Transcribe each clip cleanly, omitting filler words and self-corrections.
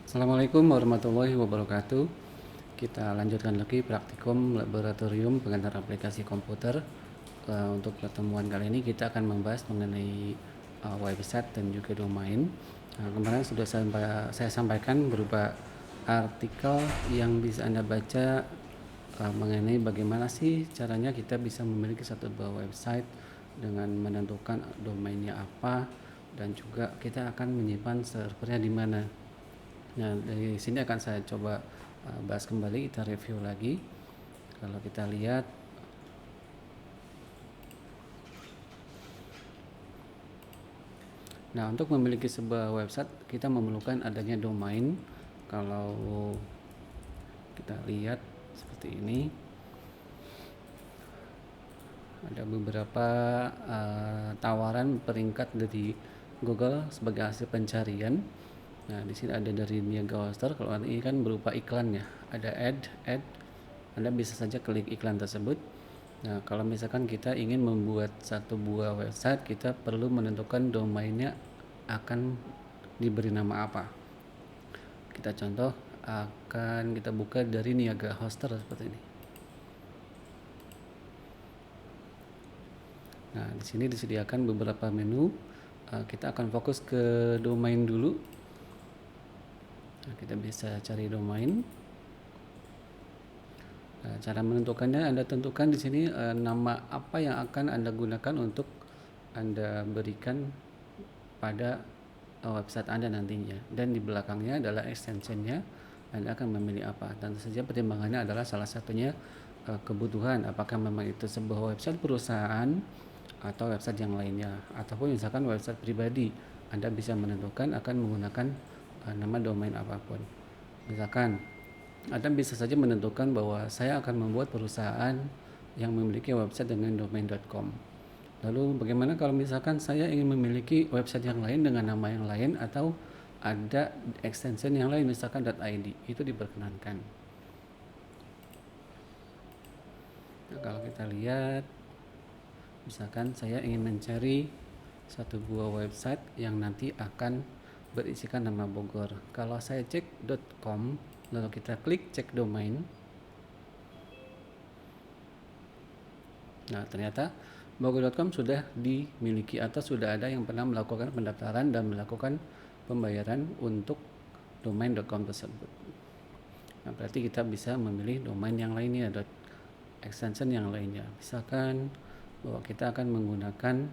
Assalamualaikum warahmatullahi wabarakatuh. Kita lanjutkan lagi praktikum laboratorium pengantar aplikasi komputer. Untuk pertemuan kali ini kita akan membahas mengenai website dan juga domain. Kemarin sudah saya sampaikan berupa artikel yang bisa Anda baca mengenai bagaimana sih caranya kita bisa memiliki satu buah website dengan menentukan domainnya apa, dan juga kita akan menyimpan servernya di mana. Nah, dari sini akan saya coba bahas kembali, kita review lagi. Kalau kita lihat, nah untuk memiliki sebuah website kita memerlukan adanya domain. Kalau kita lihat seperti ini, ada beberapa tawaran peringkat dari Google sebagai hasil pencarian. Nah, di sini ada dari Niaga Hoster. Kalau ini kan berupa iklan ya, ada ad. Anda bisa saja klik iklan tersebut. Nah, kalau misalkan kita ingin membuat satu buah website, kita perlu menentukan domainnya akan diberi nama apa. Kita contoh, akan kita buka dari Niaga Hoster seperti ini. Nah, di sini disediakan beberapa menu. Kita akan fokus ke domain dulu. Nah, kita bisa cari domain. Cara menentukannya Anda tentukan di sini nama apa yang akan Anda gunakan untuk Anda berikan pada website Anda nantinya, dan di belakangnya adalah extensionnya. Anda akan memilih apa. Tentu saja pertimbangannya adalah salah satunya kebutuhan, apakah memang itu sebuah website perusahaan atau website yang lainnya, ataupun misalkan website pribadi. Anda bisa menentukan akan menggunakan nama domain apapun. Misalkan Anda bisa saja menentukan bahwa saya akan membuat perusahaan yang memiliki website dengan domain.com. Lalu bagaimana kalau misalkan saya ingin memiliki website yang lain dengan nama yang lain, atau ada extension yang lain misalkan .id, itu diperkenankan. Nah, kalau kita lihat, misalkan saya ingin mencari satu buah website yang nanti akan berisikan nama Bogor. Kalau saya cek .com, lalu kita klik cek domain. Nah, ternyata Bogor.com sudah dimiliki atau sudah ada yang pernah melakukan pendaftaran dan melakukan pembayaran untuk domain.com tersebut. Nah, berarti kita bisa memilih domain yang lainnya, extension yang lainnya. Misalkan bahwa kita akan menggunakan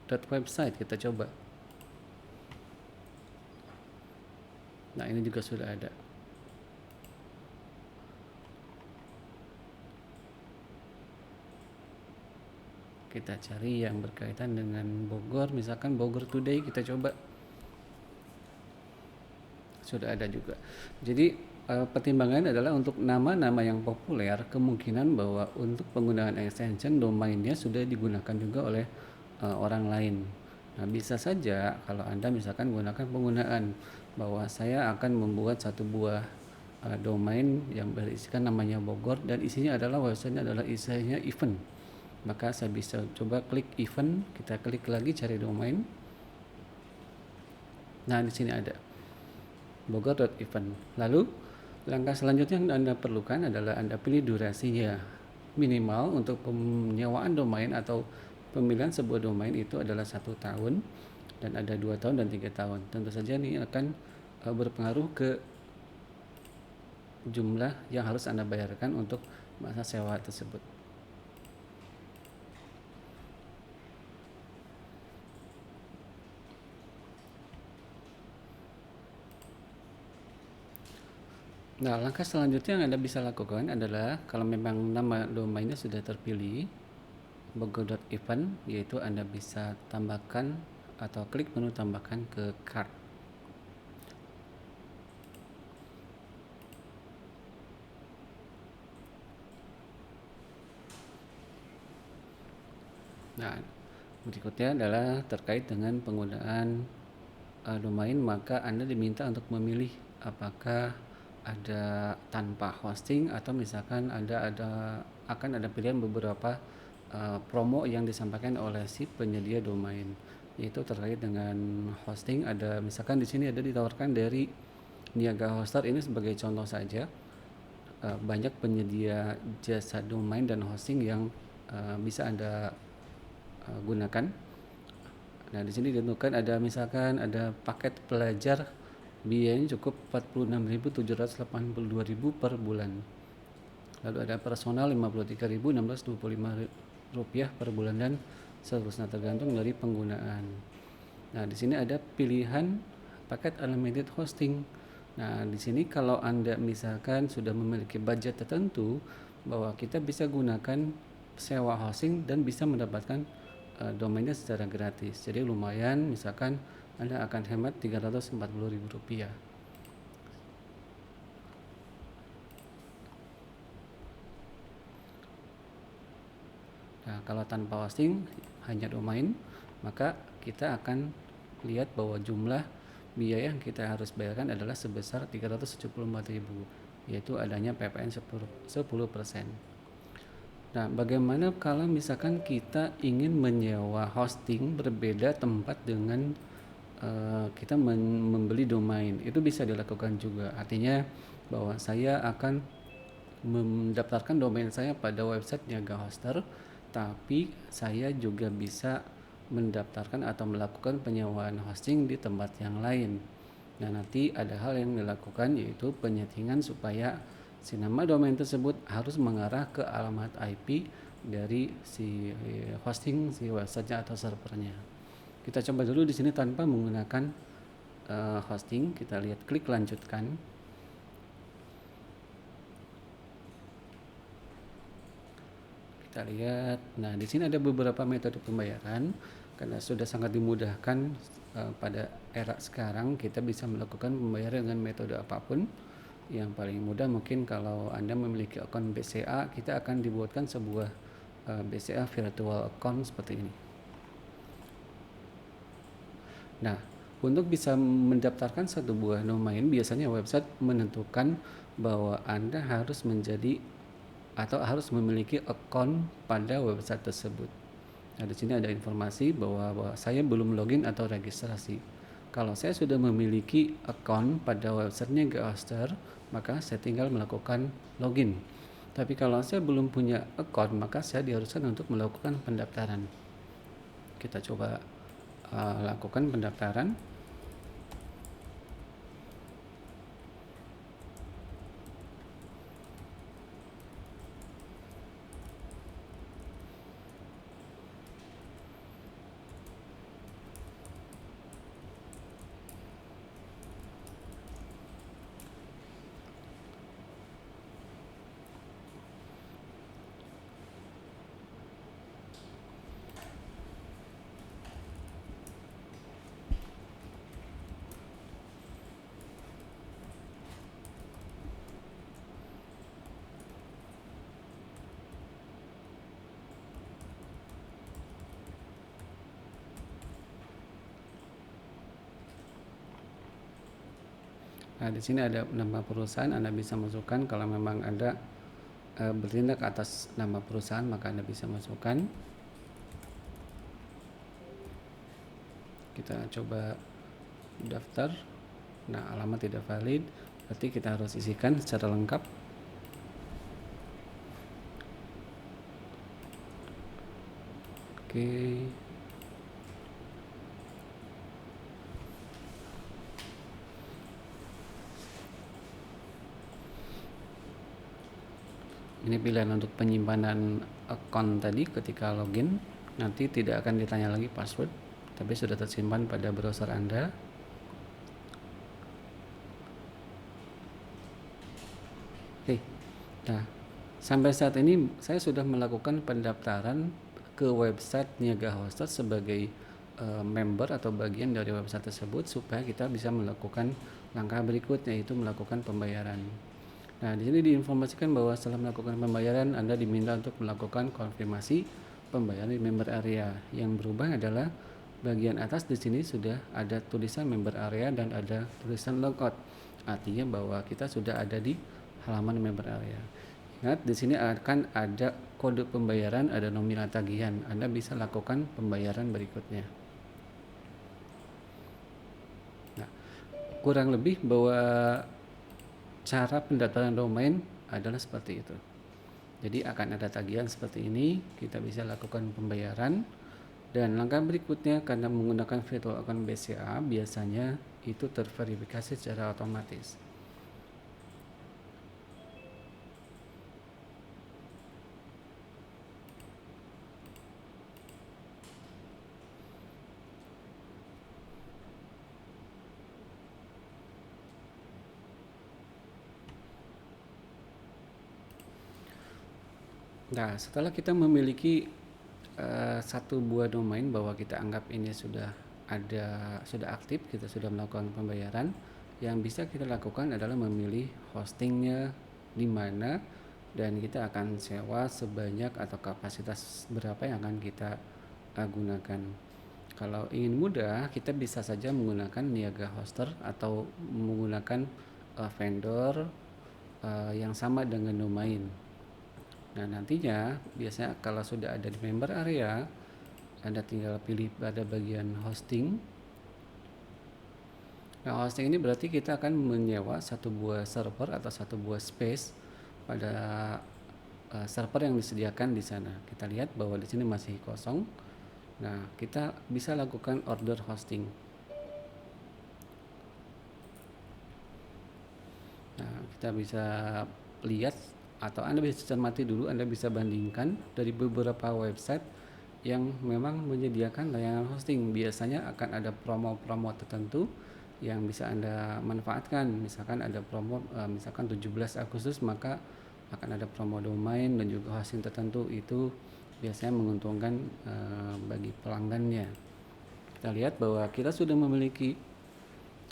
.website, kita coba. Nah, ini juga sudah ada. Kita cari yang berkaitan dengan Bogor, misalkan Bogor Today, kita coba. Sudah ada juga. Jadi pertimbangan adalah untuk nama-nama yang populer, kemungkinan bahwa untuk penggunaan extension domainnya sudah digunakan juga oleh orang lain. Nah, bisa saja kalau Anda misalkan gunakan penggunaan bahwa saya akan membuat satu buah domain yang berisikan namanya Bogor, dan isinya adalah websitenya adalah isinya event. Maka saya bisa coba klik event, kita klik lagi cari domain. Nah, di sini ada Bogor.event. Lalu langkah selanjutnya yang Anda perlukan adalah Anda pilih durasinya. Minimal untuk penyewaan domain atau pemilihan sebuah domain itu adalah 1 tahun, dan ada 2 tahun dan 3 tahun. Tentu saja ini akan berpengaruh ke jumlah yang harus Anda bayarkan untuk masa sewa tersebut. Nah, langkah selanjutnya yang Anda bisa lakukan adalah kalau memang nama domainnya sudah terpilih, Bogor.event, yaitu Anda bisa tambahkan atau klik menu tambahkan ke cart. Nah, berikutnya adalah terkait dengan penggunaan domain, maka Anda diminta untuk memilih apakah ada tanpa hosting atau misalkan akan ada pilihan beberapa promo yang disampaikan oleh si penyedia domain, yaitu terkait dengan hosting. Ada misalkan di sini ada ditawarkan dari Niaga Hoster ini sebagai contoh saja, banyak penyedia jasa domain dan hosting yang bisa Anda gunakan. Nah, di sini ditentukan ada misalkan ada paket pelajar, biayanya cukup 46.782.000 per bulan. Lalu ada personal 53.625 rupiah per bulan dan seterusnya tergantung dari penggunaan. Nah, di sini ada pilihan paket unlimited hosting. Nah, di sini kalau Anda misalkan sudah memiliki budget tertentu, bahwa kita bisa gunakan sewa hosting dan bisa mendapatkan domainnya secara gratis. Jadi lumayan, misalkan Anda akan hemat Rp340.000. Nah, kalau tanpa hosting hanya domain, maka kita akan lihat bahwa jumlah biaya yang kita harus bayarkan adalah sebesar 374.000, yaitu adanya PPN 10%. Nah, bagaimana kalau misalkan kita ingin menyewa hosting berbeda tempat dengan kita membeli domain? Itu bisa dilakukan juga. Artinya bahwa saya akan mendaftarkan domain saya pada website Niaga Hoster, tapi saya juga bisa mendaftarkan atau melakukan penyewaan hosting di tempat yang lain. Nah, nanti ada hal yang dilakukan, yaitu penyetingan supaya si nama domain tersebut harus mengarah ke alamat IP dari si hosting, si websitenya atau servernya. Kita coba dulu di sini tanpa menggunakan hosting. Kita lihat, klik lanjutkan. Kita lihat, nah di sini ada beberapa metode pembayaran. Karena sudah sangat dimudahkan pada era sekarang, kita bisa melakukan pembayaran dengan metode apapun. Yang paling mudah mungkin kalau Anda memiliki akun BCA, kita akan dibuatkan sebuah BCA virtual account seperti ini. Nah, untuk bisa mendaftarkan satu buah domain, biasanya website menentukan bahwa Anda harus menjadi atau harus memiliki akun pada website tersebut. Nah, di sini ada informasi bahwa saya belum login atau registrasi. Kalau saya sudah memiliki akun pada websitenya Hoster, maka saya tinggal melakukan login. Tapi kalau saya belum punya akun, maka saya diharuskan untuk melakukan pendaftaran. Kita coba lakukan pendaftaran. Nah, di sini ada nama perusahaan, Anda bisa masukkan. Kalau memang Anda bertindak atas nama perusahaan, maka Anda bisa masukkan. Kita coba daftar. Nah, alamat tidak valid, berarti kita harus isikan secara lengkap. Oke. Ini pilihan untuk penyimpanan akun tadi. Ketika login, nanti tidak akan ditanya lagi password, tapi sudah tersimpan pada browser Anda. Oke. Nah, sampai saat ini saya sudah melakukan pendaftaran ke website Niaga Hoster sebagai member atau bagian dari website tersebut, supaya kita bisa melakukan langkah berikutnya, yaitu melakukan pembayaran. Nah, di sini diinformasikan bahwa setelah melakukan pembayaran, Anda diminta untuk melakukan konfirmasi pembayaran di member area. Yang berubah adalah bagian atas di sini sudah ada tulisan member area dan ada tulisan logout. Artinya bahwa kita sudah ada di halaman member area. Ingat, di sini akan ada kode pembayaran, ada nominal tagihan. Anda bisa lakukan pembayaran berikutnya. Nah, kurang lebih bahwa cara pendaftaran domain adalah seperti itu. Jadi akan ada tagihan seperti ini, kita bisa lakukan pembayaran. Dan langkah berikutnya karena menggunakan virtual account BCA biasanya itu terverifikasi secara otomatis. Nah, setelah kita memiliki satu buah domain bahwa kita anggap ini sudah aktif, kita sudah melakukan pembayaran, yang bisa kita lakukan adalah memilih hostingnya di mana dan kita akan sewa sebanyak atau kapasitas berapa yang akan kita gunakan. Kalau ingin mudah, kita bisa saja menggunakan niaga hoster atau menggunakan vendor yang sama dengan domain. Nah, nantinya biasanya kalau sudah ada di member area, Anda tinggal pilih pada bagian hosting. Nah, hosting ini berarti kita akan menyewa satu buah server atau satu buah space pada server yang disediakan di sana. Kita lihat bahwa di sini masih kosong. Nah, kita bisa lakukan order hosting. Nah, kita bisa lihat atau Anda bisa cermati dulu, Anda bisa bandingkan dari beberapa website yang memang menyediakan layanan hosting. Biasanya akan ada promo-promo tertentu yang bisa Anda manfaatkan. Misalkan ada promo misalkan 17 Agustus maka akan ada promo domain dan juga hosting tertentu, itu biasanya menguntungkan bagi pelanggannya. Kita lihat bahwa kita sudah memiliki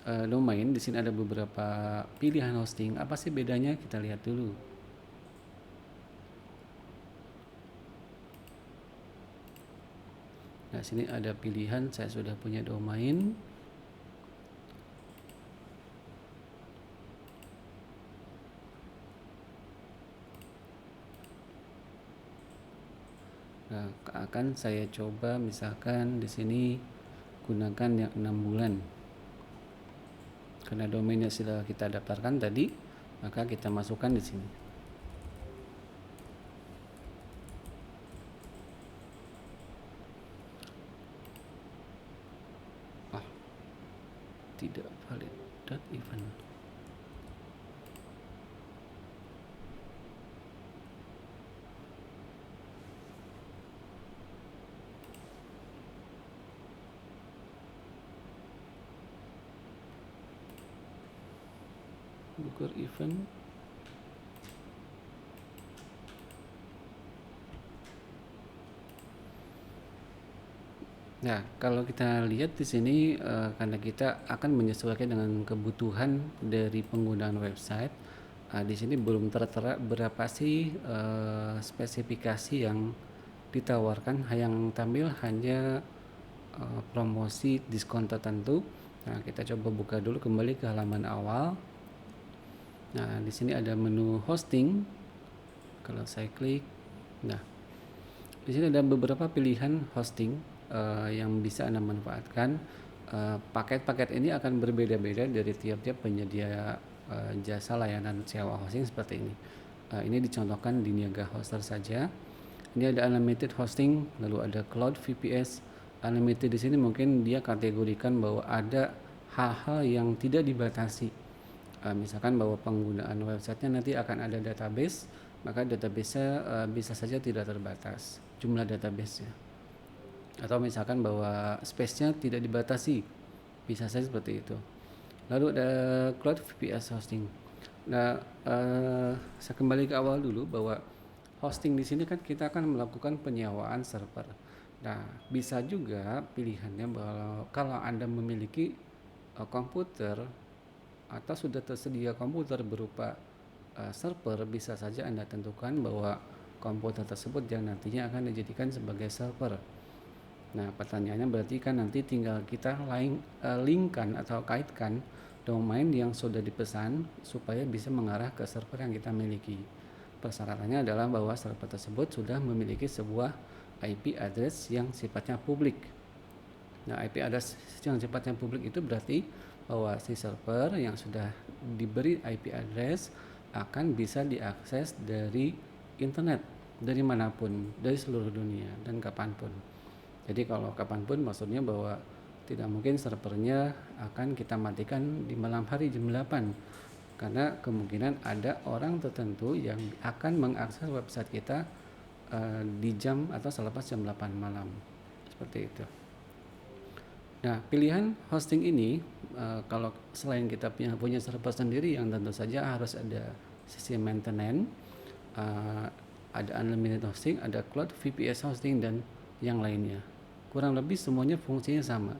domain. Di sini ada beberapa pilihan hosting. Apa sih bedanya? Kita lihat dulu. Nah, sini ada pilihan, saya sudah punya domain. Nah, akan saya coba misalkan di sini gunakan yang 6 bulan. Karena domainnya sudah kita daftarkan tadi, maka kita masukkan di sini. Tidak valid .event. Booker event. Nah, kalau kita lihat di sini karena kita akan menyesuaikan dengan kebutuhan dari penggunaan website. Di sini belum tertera berapa sih spesifikasi yang ditawarkan, yang tampil hanya promosi diskon tertentu. Nah, kita coba buka dulu kembali ke halaman awal. Nah, di sini ada menu hosting. Kalau saya klik, nah di sini ada beberapa pilihan hosting yang bisa Anda manfaatkan. Paket-paket ini akan berbeda-beda dari tiap-tiap penyedia jasa layanan sewa hosting seperti ini. Ini dicontohkan di Niaga Hoster saja. Ini ada unlimited hosting, lalu ada cloud VPS. Unlimited di sini mungkin dia kategorikan bahwa ada hal-hal yang tidak dibatasi. Misalkan bahwa penggunaan websitenya nanti akan ada database, maka database-nya bisa saja tidak terbatas jumlah database-nya. Atau misalkan bahwa space-nya tidak dibatasi, bisa saja seperti itu. Lalu ada cloud VPS hosting. Nah, saya kembali ke awal dulu bahwa hosting di sini kan kita akan melakukan penyewaan server. Nah, bisa juga pilihannya bahwa kalau Anda memiliki komputer atau sudah tersedia komputer berupa server, bisa saja Anda tentukan bahwa komputer tersebut yang nantinya akan dijadikan sebagai server. Nah, pertanyaannya berarti kan nanti tinggal kita linkkan atau kaitkan domain yang sudah dipesan supaya bisa mengarah ke server yang kita miliki. Persyaratannya adalah bahwa server tersebut sudah memiliki sebuah IP address yang sifatnya publik. Nah, IP address yang sifatnya publik itu berarti bahwa si server yang sudah diberi IP address akan bisa diakses dari internet, dari manapun, dari seluruh dunia dan kapanpun. Jadi kalau kapanpun maksudnya bahwa tidak mungkin servernya akan kita matikan di malam hari jam 8, karena kemungkinan ada orang tertentu yang akan mengakses website kita di jam atau selepas jam 8 malam, seperti itu. Nah, pilihan hosting ini kalau selain kita punya server sendiri yang tentu saja harus ada sisi maintenance, ada unlimited hosting, ada cloud, VPS hosting, dan yang lainnya. Kurang lebih semuanya fungsinya sama.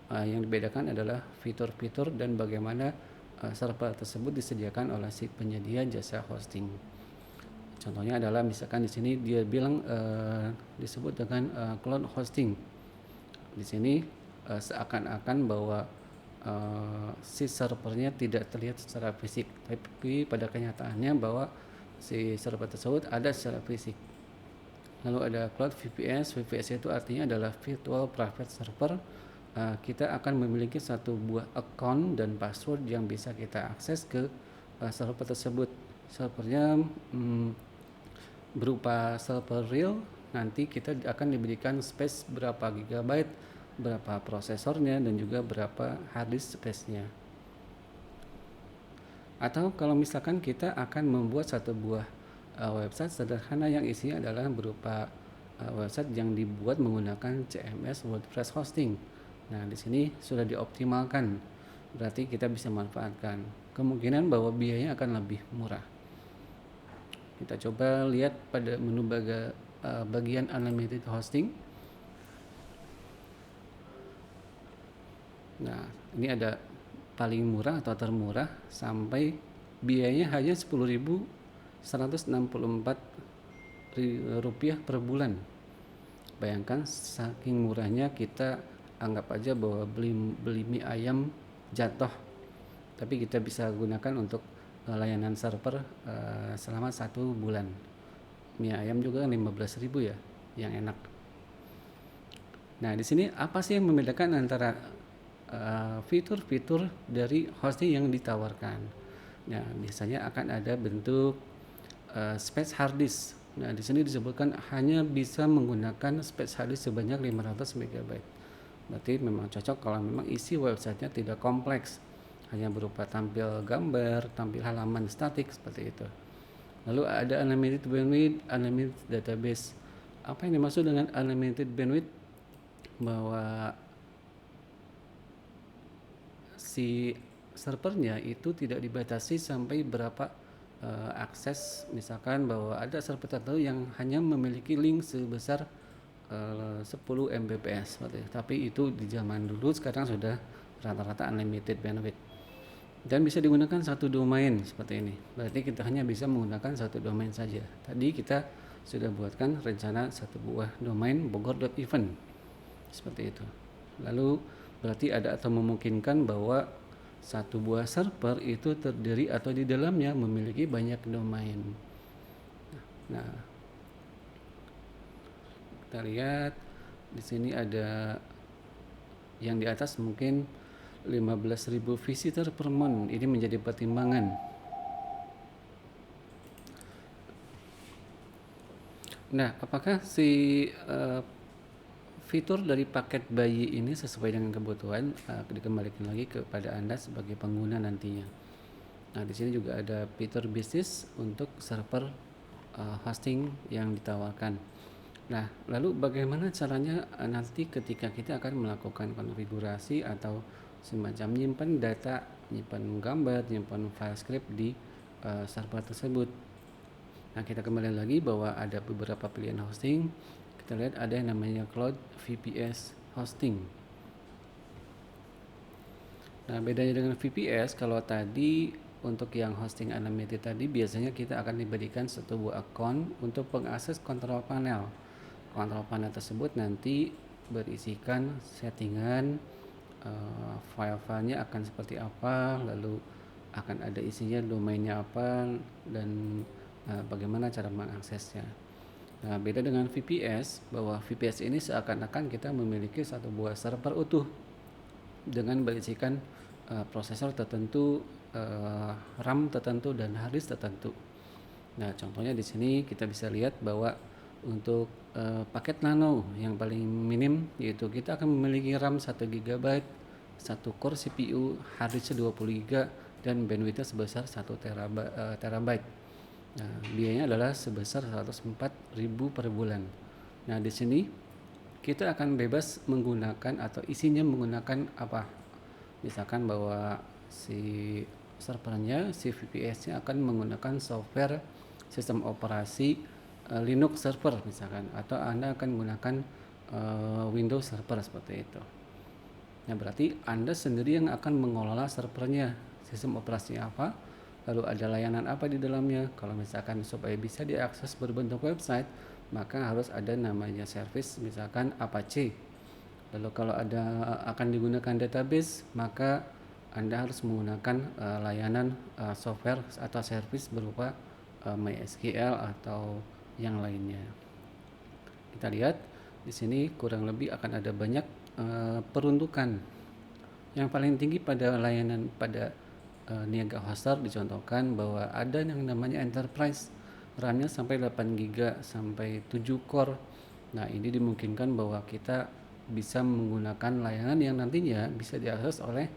Yang dibedakan adalah fitur-fitur dan bagaimana server tersebut disediakan oleh si penyedia jasa hosting. Contohnya adalah misalkan di sini dia bilang disebut dengan cloud hosting. Di sini seakan-akan bahwa si servernya tidak terlihat secara fisik, tapi pada kenyataannya bahwa si server tersebut ada secara fisik. Lalu ada cloud VPS. VPS itu artinya adalah virtual private server. Kita akan memiliki satu buah account dan password yang bisa kita akses ke server tersebut. Servernya berupa server real. Nanti kita akan diberikan space berapa gigabyte, berapa prosesornya, dan juga berapa hard disk space-nya. Atau kalau misalkan kita akan membuat satu buah website sederhana yang isinya adalah berupa website yang dibuat menggunakan CMS WordPress hosting. Nah, di sini sudah dioptimalkan, berarti kita bisa manfaatkan. Kemungkinan bahwa biayanya akan lebih murah. Kita coba lihat pada menu bagian unlimited hosting. Nah, ini ada paling murah atau termurah sampai biayanya hanya Rp10.164 per bulan. Bayangkan saking murahnya, kita anggap aja bahwa beli mie ayam jatuh, tapi kita bisa gunakan untuk layanan server selama 1 bulan. Mie ayam juga 15.000 ya, yang enak. Nah, di sini apa sih yang membedakan antara fitur-fitur dari hosting yang ditawarkan? Nah, biasanya akan ada bentuk space hard disk. Nah, di sini disebutkan hanya bisa menggunakan space hard disk sebanyak 500 MB. Berarti memang cocok kalau memang isi websitenya tidak kompleks, hanya berupa tampil gambar, tampil halaman statik seperti itu. Lalu ada unlimited bandwidth, unlimited database. Apa yang dimaksud dengan unlimited bandwidth? Bahwa si servernya itu tidak dibatasi sampai berapa akses. Misalkan bahwa ada server tertentu yang hanya memiliki link sebesar 10 Mbps, tapi itu di zaman dulu, sekarang sudah rata-rata unlimited bandwidth dan bisa digunakan satu domain seperti ini. Berarti kita hanya bisa menggunakan satu domain saja. Tadi kita sudah buatkan rencana satu buah domain bogor.event seperti itu. Lalu berarti ada atau memungkinkan bahwa satu buah server itu terdiri atau di dalamnya memiliki banyak domain. Nah, kita lihat di sini ada yang di atas mungkin 15.000 visitor per month. Ini menjadi pertimbangan. Nah, apakah si fitur dari paket bayi ini sesuai dengan kebutuhan? Dikembalikan lagi kepada Anda sebagai pengguna nantinya. Nah, di sini juga ada fitur bisnis untuk server hosting yang ditawarkan. Nah, lalu bagaimana caranya nanti ketika kita akan melakukan konfigurasi atau semacam nyimpan data, nyimpan gambar, nyimpan file script di server tersebut. Nah, kita kembali lagi bahwa ada beberapa pilihan hosting. Kita lihat ada yang namanya Cloud VPS hosting. Nah, bedanya dengan VPS, kalau tadi untuk yang hosting unlimited tadi biasanya kita akan diberikan satu buah account untuk mengakses kontrol panel. Kontrol panel tersebut nanti berisikan settingan file-filenya akan seperti apa, lalu akan ada isinya, domainnya apa, dan bagaimana cara mengaksesnya. Nah, beda dengan VPS, bahwa VPS ini seakan-akan kita memiliki satu buah server utuh dengan berisikan prosesor tertentu, RAM tertentu dan hard disk tertentu. Nah, contohnya di sini kita bisa lihat bahwa untuk paket nano yang paling minim yaitu kita akan memiliki RAM 1 GB, 1 core CPU, hard disk 20 GB dan bandwidth sebesar 1 terabyte. Nah, biayanya adalah sebesar 104.000 per bulan. Nah, di sini kita akan bebas menggunakan atau isinya menggunakan apa. Misalkan bahwa si servernya, si VPS-nya akan menggunakan software sistem operasi Linux server misalkan, atau Anda akan menggunakan Windows server seperti itu. Nah, berarti Anda sendiri yang akan mengelola servernya, sistem operasi apa, lalu ada layanan apa di dalamnya. Kalau misalkan supaya bisa diakses berbentuk website, maka harus ada namanya service, misalkan Apache. Lalu kalau ada akan digunakan database, maka Anda harus menggunakan layanan software atau service berupa MySQL atau yang lainnya. Kita lihat di sini kurang lebih akan ada banyak peruntukan. Yang paling tinggi pada layanan pada niaga hoster dicontohkan bahwa ada yang namanya enterprise, RAM-nya sampai 8 GB sampai 7 core. Nah, ini dimungkinkan bahwa kita bisa menggunakan layanan yang nantinya bisa diakses oleh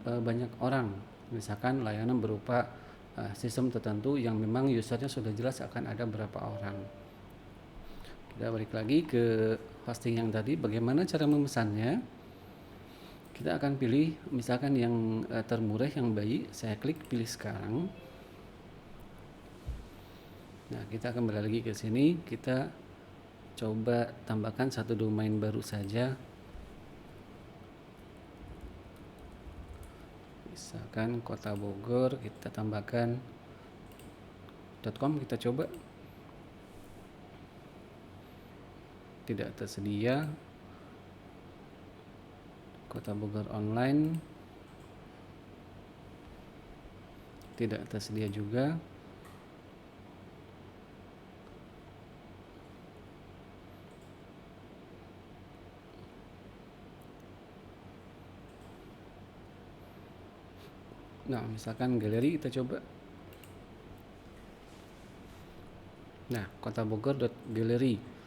banyak orang. Misalkan layanan berupa sistem tertentu yang memang usernya sudah jelas akan ada berapa orang. Kita balik lagi ke hosting yang tadi, bagaimana cara memesannya. Kita akan pilih misalkan yang termurah, yang bayi, saya klik pilih sekarang. Nah, kita akan kembali lagi ke sini, kita coba tambahkan satu domain baru saja. Misalkan Kota Bogor, kita tambahkan .com, kita coba. Tidak tersedia. Kota Bogor online tidak tersedia juga. Nah, misalkan galeri kita coba. Nah, Kota Bogor.gallery.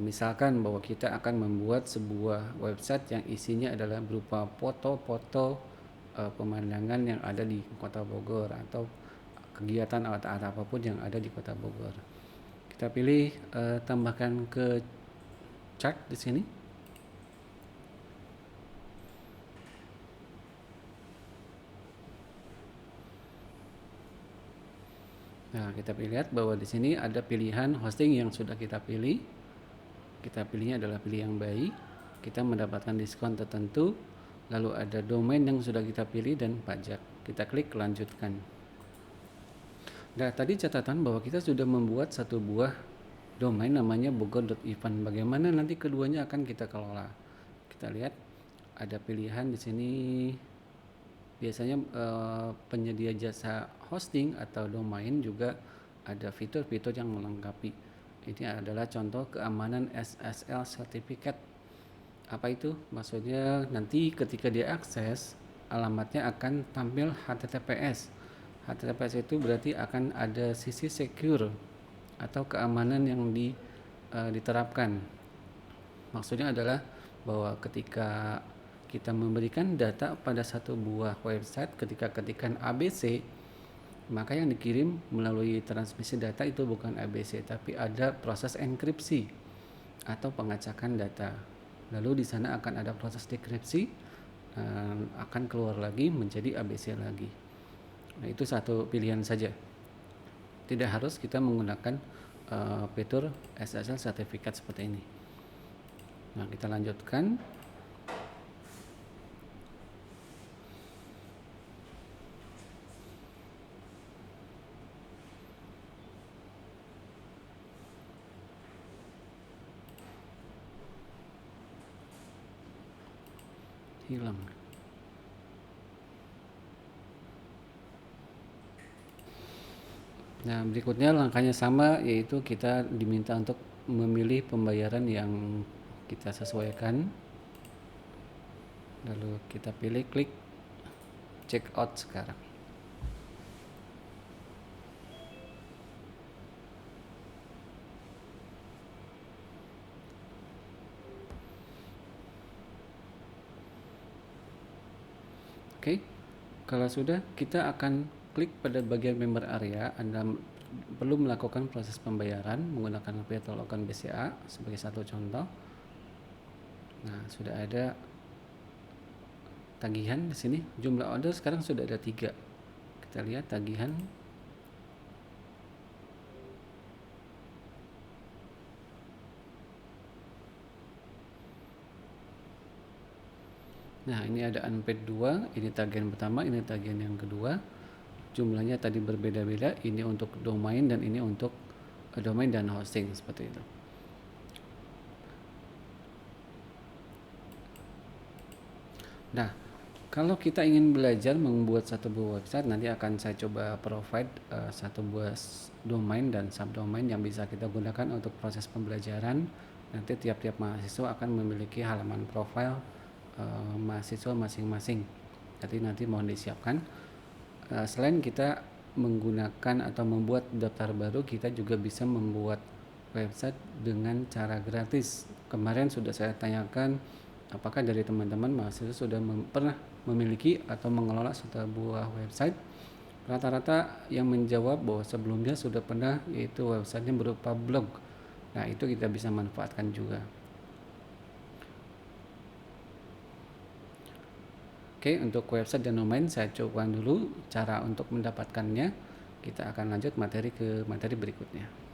Misalkan bahwa kita akan membuat sebuah website yang isinya adalah berupa foto-foto pemandangan yang ada di Kota Bogor atau kegiatan atau apapun yang ada di Kota Bogor. Kita pilih tambahkan ke chart di sini. Nah, kita lihat bahwa di sini ada pilihan hosting yang sudah kita pilih. Kita pilihnya adalah pilih yang baik. Kita mendapatkan diskon tertentu. Lalu ada domain yang sudah kita pilih dan pajak. Kita klik lanjutkan. Nah, tadi catatan bahwa kita sudah membuat satu buah domain namanya bogor.event. Bagaimana nanti keduanya akan kita kelola. Kita lihat ada pilihan di sini. Biasanya penyedia jasa hosting atau domain juga ada fitur-fitur yang melengkapi. Ini adalah contoh keamanan SSL Certificate. Apa itu? Maksudnya nanti ketika diakses alamatnya akan tampil HTTPS. HTTPS itu berarti akan ada sisi secure atau keamanan yang diterapkan. Maksudnya adalah bahwa ketika kita memberikan data pada satu buah website, ketika ketikan ABC, maka yang dikirim melalui transmisi data itu bukan ABC, tapi ada proses enkripsi atau pengacakan data. Lalu di sana akan ada proses dekripsi, akan keluar lagi menjadi ABC lagi. Nah, itu satu pilihan saja. Tidak harus kita menggunakan fitur SSL Certificate seperti ini. Nah, kita lanjutkan. Hilang. Nah, berikutnya langkahnya sama, yaitu kita diminta untuk memilih pembayaran yang kita sesuaikan. Lalu kita pilih klik check out sekarang. Oke, kalau sudah, kita akan klik pada bagian member area. Anda perlu melakukan proses pembayaran menggunakan virtual account BCA sebagai satu contoh. Nah, sudah ada tagihan di sini. Jumlah order sekarang sudah ada 3. Kita lihat tagihan. Nah, ini ada unpaid 2, ini tagihan pertama, ini tagihan yang kedua. Jumlahnya tadi berbeda-beda, ini untuk domain dan ini untuk domain dan hosting, seperti itu. Nah, kalau kita ingin belajar membuat satu buah website, nanti akan saya coba provide satu buah domain dan subdomain yang bisa kita gunakan untuk proses pembelajaran. Nanti tiap-tiap mahasiswa akan memiliki halaman profile mahasiswa masing-masing. Jadi nanti mohon disiapkan. Selain kita menggunakan atau membuat daftar baru, kita juga bisa membuat website dengan cara gratis. Kemarin sudah saya tanyakan apakah dari teman-teman mahasiswa sudah pernah memiliki atau mengelola suatu buah website. Rata-rata yang menjawab bahwa sebelumnya sudah pernah, yaitu websitenya berupa blog. Nah, itu kita bisa manfaatkan juga. Oke, untuk website dan domain saya coba dulu cara untuk mendapatkannya. Kita akan lanjut ke materi berikutnya.